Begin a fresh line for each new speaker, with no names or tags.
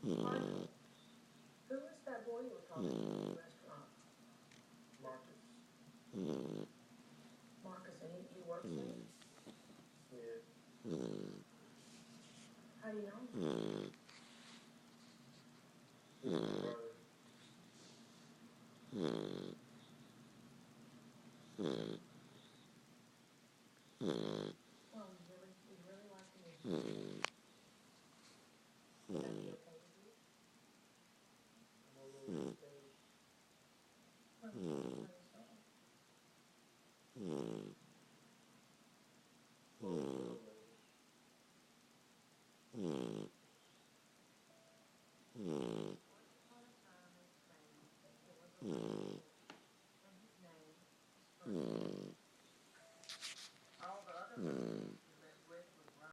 Marcus, who is that boy you were talking to in the restaurant? Marcus. Marcus, and he works here? Yeah. How do you know him? He's my brother. Well, you really like him? Would that be okay with you? I'm a little scared. Well, how so? Well, maybe. Once upon a time in Spain, there was a little boy, and his name was Ferdinand. All the other little